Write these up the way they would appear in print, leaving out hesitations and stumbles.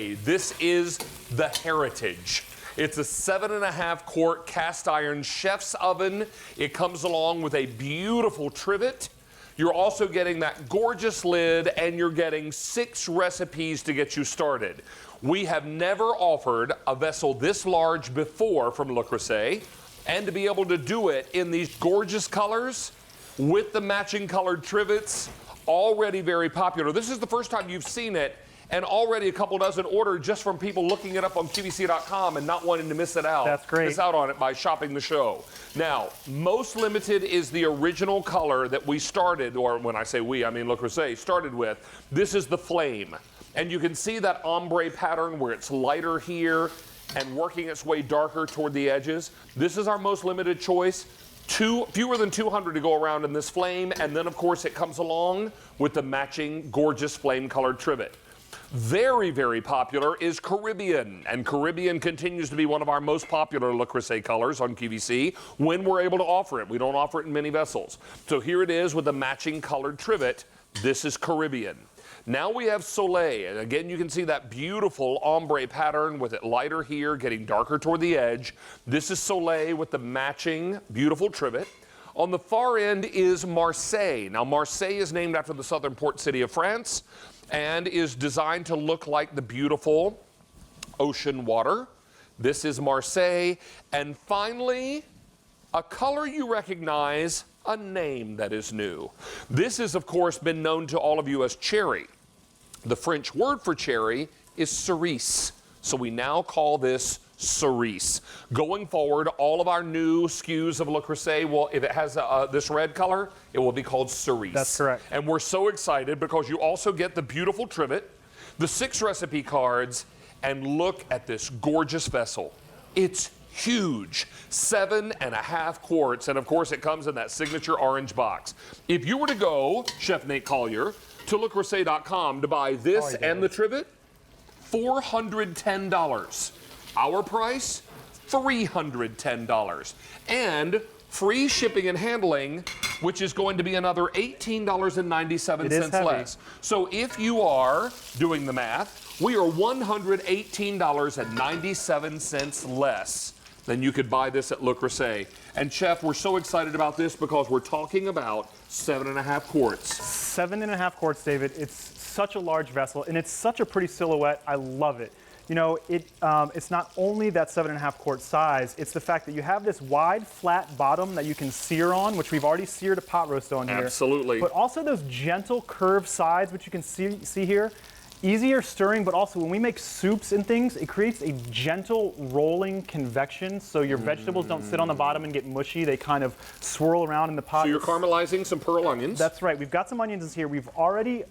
Creuset. This is the Heritage. It's a 7.5 quart cast iron chef's oven. It comes along with a beautiful trivet. You're also getting that gorgeous lid, and you're getting 6 recipes to get you started. We have never offered a vessel this large before from Le Creuset, and to be able to do it in these gorgeous colors with the matching colored trivets, already very popular. This is the first time you've seen it, and already a couple dozen ordered just from people looking it up on QVC.com and not wanting to miss it out. That's great. Miss out on it by shopping the show. Now, most limited is the original color that we started, or when I say we, I mean Le Creuset, started with. This is the Flame. And you can see that ombre pattern where it's lighter here and working its way darker toward the edges. This is our most limited choice. Fewer than 200 to go around in this Flame, and then of course it comes along with the matching gorgeous flame colored trivet. Very, very popular is Caribbean, and Caribbean continues to be one of our most popular Le Creuset colors on QVC when we're able to offer it. We don't offer it in many vessels. So here it is with the matching colored trivet. This is Caribbean. Now we have Soleil, and again you can see that beautiful ombre pattern with it lighter here, getting darker toward the edge. This is Soleil with the matching beautiful trivet. On the far end is Marseille. Now Marseille is named after the southern port city of France and is designed to look like the beautiful ocean water. This is Marseille. And finally, a color you recognize, a name that is new. This has, of course, been known to all of you as cherry. The French word for cherry is cerise. So we now call this Cerise. Going forward, all of our new SKUs of Le Creuset will, if it has this red color, it will be called Cerise. That's correct. And we're so excited because you also get the beautiful trivet, the 6 recipe cards, and look at this gorgeous vessel. It's huge, 7.5 quarts, and of course it comes in that signature orange box. If you were to go, Chef Nate Collier, to LeCreuset.com to buy this and the trivet, $410. Our price, $310. And free shipping and handling, which is going to be another $18.97 less. So if you are doing the math, we are $118.97 less than you could buy this at Le Creuset. And Chef, we're so excited about this because we're talking about 7.5 quarts. 7.5 quarts, David. It's such a large vessel, and it's such a pretty silhouette. I love it. You know, it's not only that 7.5 quart size, it's the fact that you have this wide, flat bottom that you can sear on, which we've already seared a pot roast on here. Absolutely. But also those gentle curved sides, which you can see here. Easier stirring, but also when we make soups and things, it creates a gentle rolling convection, so your vegetables don't sit on the bottom and get mushy. They kind of swirl around in the pot. So you're caramelizing some pearl onions. That's right. We've got some onions here. We've already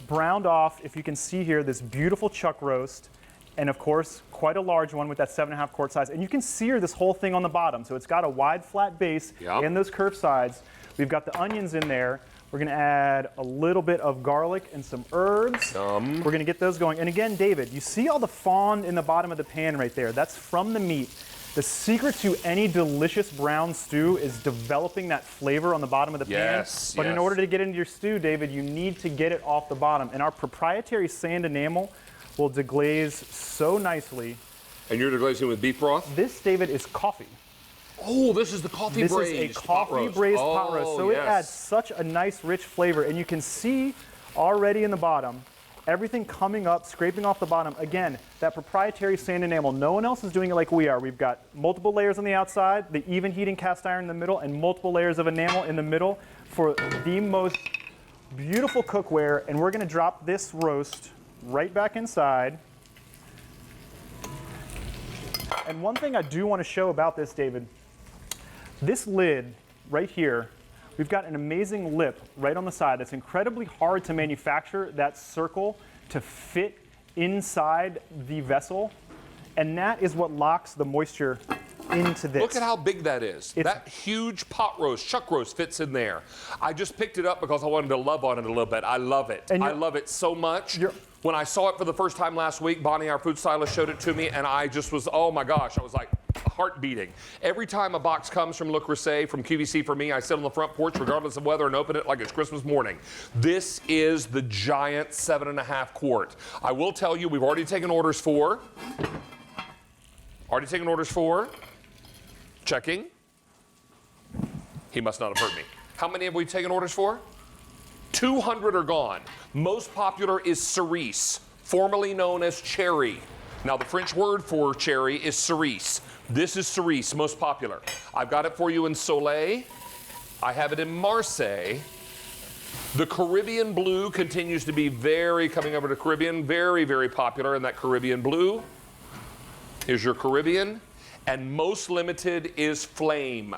browned off, if you can see here, this beautiful chuck roast. And of course, quite a large one with that 7.5 quart size. And you can sear this whole thing on the bottom. So it's got a wide, flat base and those curved sides. We've got the onions in there. We're gonna add a little bit of garlic and some herbs. We're gonna get those going. And again, David, you see all the fond in the bottom of the pan right there? That's from the meat. The secret to any delicious brown stew is developing that flavor on the bottom of the pan. But in order to get into your stew, David, you need to get it off the bottom. And our proprietary sand enamel will deglaze so nicely. And you're deglazing with beef broth? This, David, is coffee. Oh, this is the coffee braised. This is a coffee braised pot roast. So it adds such a nice, rich flavor. And you can see already in the bottom, everything coming up, scraping off the bottom. Again, that proprietary sand enamel. No one else is doing it like we are. We've got multiple layers on the outside, the even heating cast iron in the middle, and multiple layers of enamel in the middle for the most beautiful cookware. And we're gonna drop this roast right back inside. And one thing I do want to show about this, David, this lid right here, we've got an amazing lip right on the side that's incredibly hard to manufacture, that circle to fit inside the vessel. And that is what locks the moisture into this. Look at how big that is. That huge pot roast, chuck roast fits in there. I just picked it up because I wanted to love on it a little bit. I love it. I love it so much. When I saw it for the first time last week, Bonnie, our food stylist, showed it to me, and I just was, oh my gosh, I was like, oh, heart beating. Every time a box comes from Le Creuset, from QVC for me, I sit on the front porch regardless of weather and open it like it's Christmas morning. This is the giant 7.5 quart. I will tell you, we've already taken orders for. Checking. He must not have heard me. How many have we taken orders for? 200 are gone. Most popular is Cerise, formerly known as cherry. Now, the French word for cherry is cerise. This is cerise, most popular. I've got it for you in Soleil. I have it in Marseille. The Caribbean blue continues to be coming over to Caribbean, very, very popular in that Caribbean blue. Here's your Caribbean. And most limited is Flame.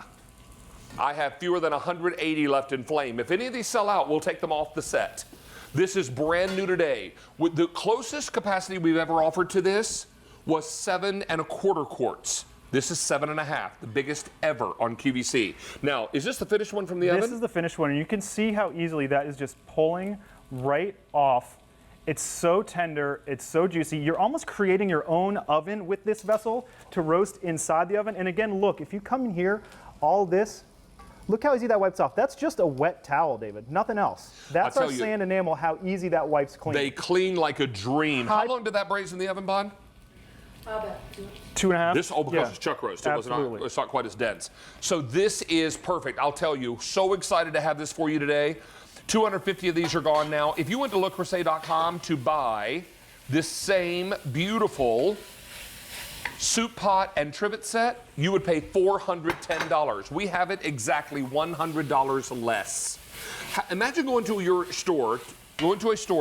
I have fewer than 180 left in Flame. If any of these sell out, we'll take them off the set. This is brand new today. With the closest capacity we've ever offered to this was 7.25 quarts. This is 7.5, the biggest ever on QVC. Now, is this the finished one from the oven? This is the finished one, and you can see how easily that is just pulling right off. It's so tender, it's so juicy. You're almost creating your own oven with this vessel to roast inside the oven. And again, look, if you come in here, all this, look how easy that wipes off. That's just a wet towel, David, nothing else. That's our sand enamel, how easy that wipes clean. They clean like a dream. How long did that braise in the oven, Bon? About 2.5. This, because it's chuck roast. It's not quite as dense. So this is perfect. I'll tell you, so excited to have this for you today. 250 of these are gone now. If you went to lecreuset.com to buy this same beautiful soup pot and trivet set, you would pay $410. We have it exactly $100 less. Imagine going to a store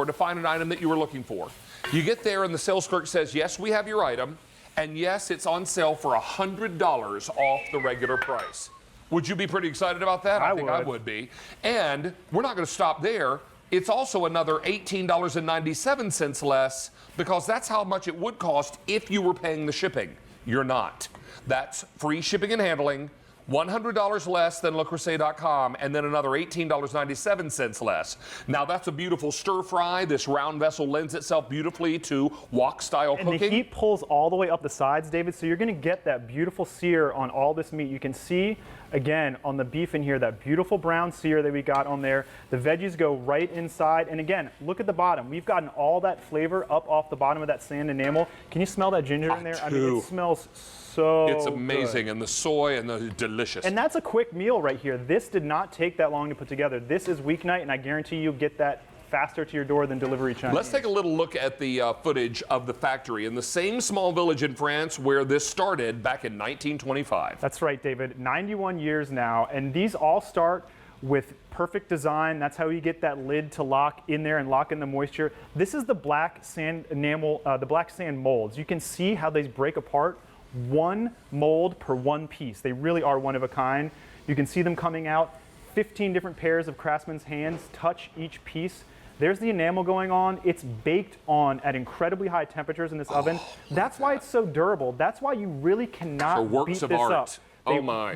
to find an item that you were looking for. You get there and the sales clerk says, yes, we have your item, and yes, it's on sale for $100 off the regular price. Would you be pretty excited about that? I think I would be. And we're not going to stop there. It's also another $18.97 less, because that's how much it would cost if you were paying the shipping. You're not. That's free shipping and handling, $100 less than lecreuset.com, and then another $18.97 less. Now, that's a beautiful stir fry. This round vessel lends itself beautifully to wok-style cooking. And the heat pulls all the way up the sides, David, so you're going to get that beautiful sear on all this meat. You can see, again, on the beef in here, that beautiful brown sear that we got on there. The veggies go right inside. And again, look at the bottom. We've gotten all that flavor up off the bottom of that sand enamel. Can you smell that ginger in there? I mean, it smells so It's amazing. good. And the soy and the delicious. And that's a quick meal right here. This did not take that long to put together. This is weeknight, and I guarantee you get that faster to your door than delivery Chinese. Let's take a little look at the footage of the factory in the same small village in France where this started back in 1925. That's right, David. 91 years now, and these all start with perfect design. That's how you get that lid to lock in there and lock in the moisture. This is the black sand enamel, the black sand molds. You can see how these break apart. One mold per one piece. They really are one of a kind. You can see them coming out. 15 different pairs of craftsmen's hands touch each piece. There's the enamel going on. It's baked on at incredibly high temperatures in this oven. That's why it's so durable. That's why you really cannot beat this up.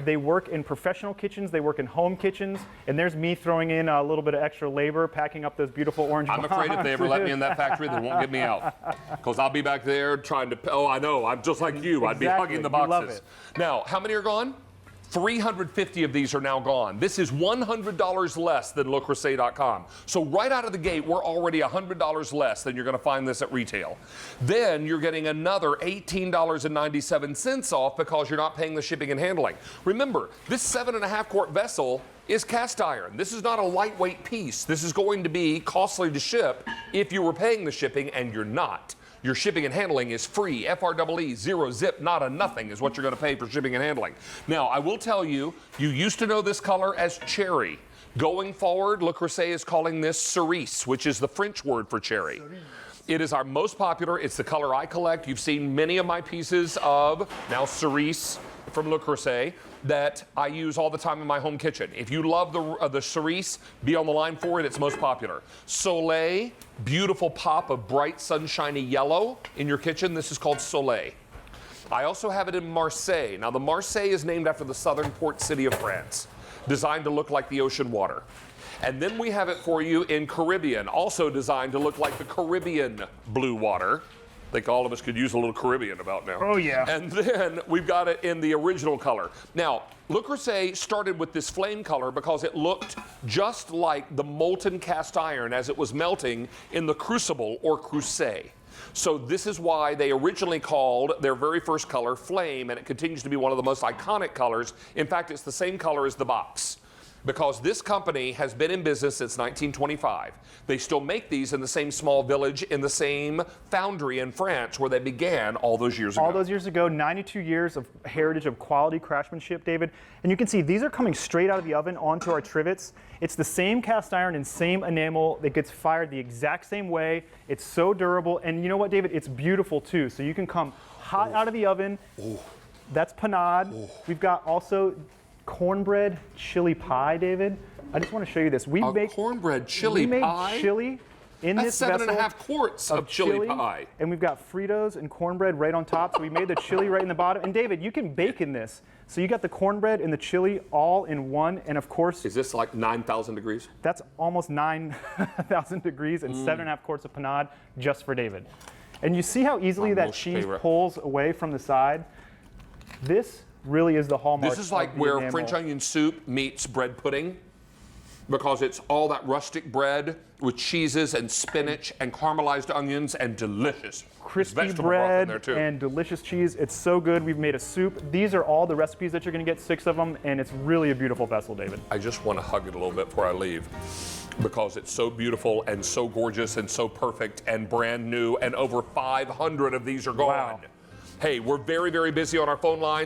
They work in professional kitchens. They work in home kitchens. And there's me throwing in a little bit of extra labor, packing up those beautiful orange I'm afraid if they ever let me in that factory, they won't get me out. Because I'll be back there trying to, oh, I know, I'm just like you. I'd be hugging the boxes. Love it. Now, how many are gone? 350 of these are now gone. This is $100 less than lecreuset.com. So right out of the gate, we're already $100 less than you're going to find this at retail. Then you're getting another $18.97 off because you're not paying the shipping and handling. Remember, this 7.5 quart vessel is cast iron. This is not a lightweight piece. This is going to be costly to ship if you were paying the shipping, and you're not. Your shipping and handling is free. FREE, 0 zip, not a nothing is what you're going to pay for shipping and handling. Now, I will tell you, you used to know this color as cherry. Going forward, Le Creuset is calling this cerise, which is the French word for cherry. It is our most popular. It's the color I collect. You've seen many of my pieces of now cerise from Le Creuset that I use all the time in my home kitchen. If you love the cerise, be on the line for it. It's most popular. Soleil, beautiful pop of bright sunshiny yellow in your kitchen. This is called Soleil. I also have it in Marseille. Now, the Marseille is named after the southern port city of France, designed to look like the ocean water. And then we have it for you in Caribbean, also designed to look like the Caribbean blue water. think all of us could use a little Caribbean about now. Oh, yeah. And then we've got it in the original color. Now, Le Creuset started with this flame color because it looked just like the molten cast iron as it was melting in the crucible or Creuset. So this is why they originally called their very first color flame, and it continues to be one of the most iconic colors. In fact, it's the same color as the box, because this company has been in business since 1925. They still make these in the same small village in the same foundry in France where they began all those years ago. All those years ago, 92 years of heritage of quality craftsmanship, David. And you can see these are coming straight out of the oven onto our trivets. It's the same cast iron and same enamel that gets fired the exact same way. It's so durable. And you know what, David? It's beautiful too. So you can come hot out of the oven. That's panade. We've got also cornbread chili pie, David. I just want to show you this. We make cornbread chili pie? We made chili in That's this vessel 7.5 quarts of chili pie. And we've got Fritos and cornbread right on top. So we made the chili right in the bottom. And David, you can bake in this. So you got the cornbread and the chili all in one. And of course, is this like 9,000 degrees? That's almost 9,000 degrees and 7.5 quarts of panade just for David. And you see how easily that cheese pulls away from the side? This really is the hallmark. This is like where enamel. French onion soup meets bread pudding, because it's all that rustic bread with cheeses and spinach and caramelized onions and delicious. Crispy bread and delicious cheese. It's so good. We've made a soup. These are all the recipes that you're going to get, 6 of them, and it's really a beautiful vessel, David. I just want to hug it a little bit before I leave, because it's so beautiful and so gorgeous and so perfect and brand new, and over 500 of these are gone. Wow. Hey, we're very, very busy on our phone line.